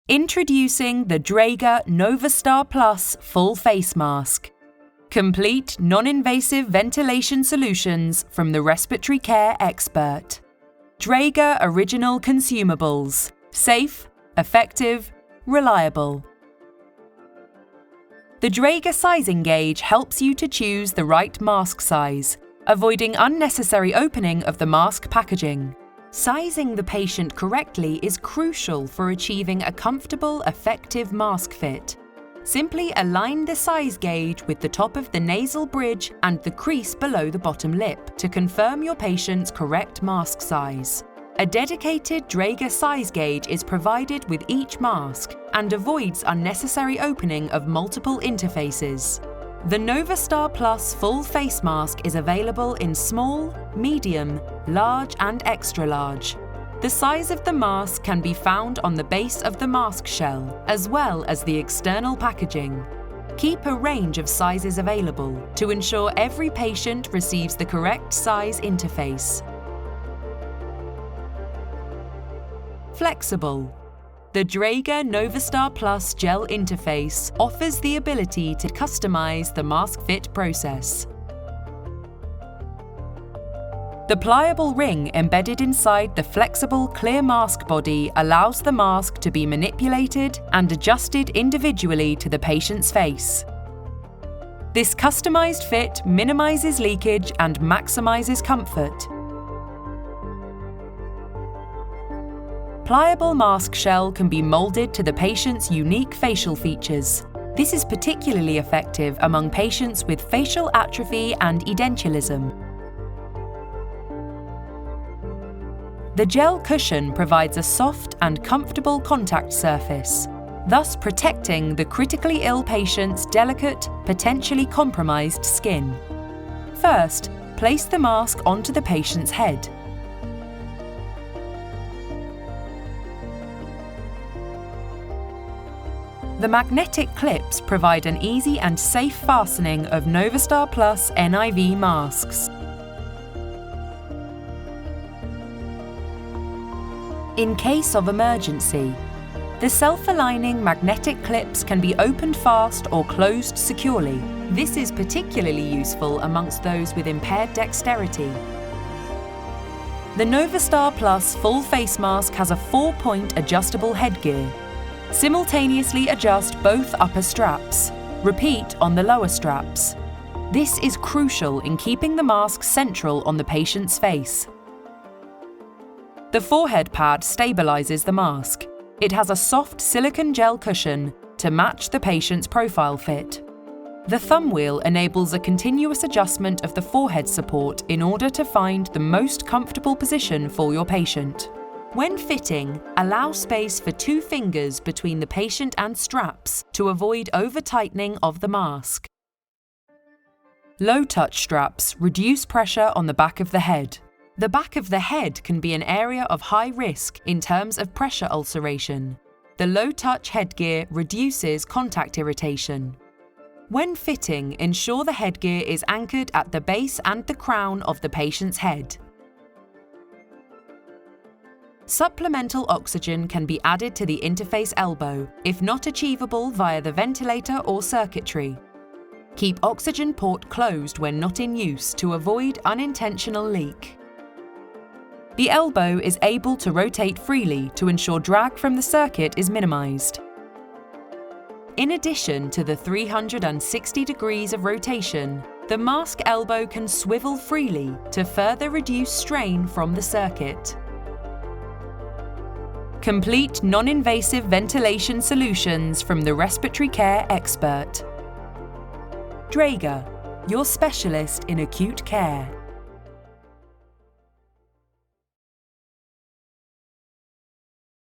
Introducing the Dräger NovaStar Plus Full Face Mask. Complete non-invasive ventilation solutions from the respiratory care expert. Dräger Original Consumables. Safe, effective, reliable. The Dräger sizing gauge helps you to choose the right mask size, avoiding unnecessary opening of the mask packaging. Sizing the patient correctly is crucial for achieving a comfortable, effective mask fit. Simply align the size gauge with the top of the nasal bridge and the crease below the bottom lip to confirm your patient's correct mask size. A dedicated Dräger size gauge is provided with each mask and avoids unnecessary opening of multiple interfaces. The NovaStar Plus Full Face Mask is available in small, medium, large and extra large. The size of the mask can be found on the base of the mask shell, as well as the external packaging. Keep a range of sizes available to ensure every patient receives the correct size interface. Flexible. The Dräger NovaStar Plus gel interface offers the ability to customize the mask fit process. The pliable ring embedded inside the flexible clear mask body allows the mask to be manipulated and adjusted individually to the patient's face. This customized fit minimizes leakage and maximizes comfort. Pliable mask shell can be molded to the patient's unique facial features. This is particularly effective among patients with facial atrophy and edentulosum. The gel cushion provides a soft and comfortable contact surface, thus protecting the critically ill patient's delicate, potentially compromised skin. First, place the mask onto the patient's head. The magnetic clips provide an easy and safe fastening of NovaStar Plus NIV masks. In case of emergency, the self-aligning magnetic clips can be opened fast or closed securely. This is particularly useful amongst those with impaired dexterity. The NovaStar Plus Full Face Mask has a 4-point adjustable headgear. Simultaneously adjust both upper straps. Repeat on the lower straps. This is crucial in keeping the mask central on the patient's face. The forehead pad stabilizes the mask. It has a soft silicone gel cushion to match the patient's profile fit. The thumb wheel enables a continuous adjustment of the forehead support in order to find the most comfortable position for your patient. When fitting, allow space for 2 fingers between the patient and straps to avoid over-tightening of the mask. Low-touch straps reduce pressure on the back of the head. The back of the head can be an area of high risk in terms of pressure ulceration. The low-touch headgear reduces contact irritation. When fitting, ensure the headgear is anchored at the base and the crown of the patient's head. Supplemental oxygen can be added to the interface elbow, if not achievable via the ventilator or circuitry. Keep oxygen port closed when not in use to avoid unintentional leak. The elbow is able to rotate freely to ensure drag from the circuit is minimized. In addition to the 360 degrees of rotation, the mask elbow can swivel freely to further reduce strain from the circuit. Complete non-invasive ventilation solutions from the respiratory care expert. Dräger, your specialist in acute care.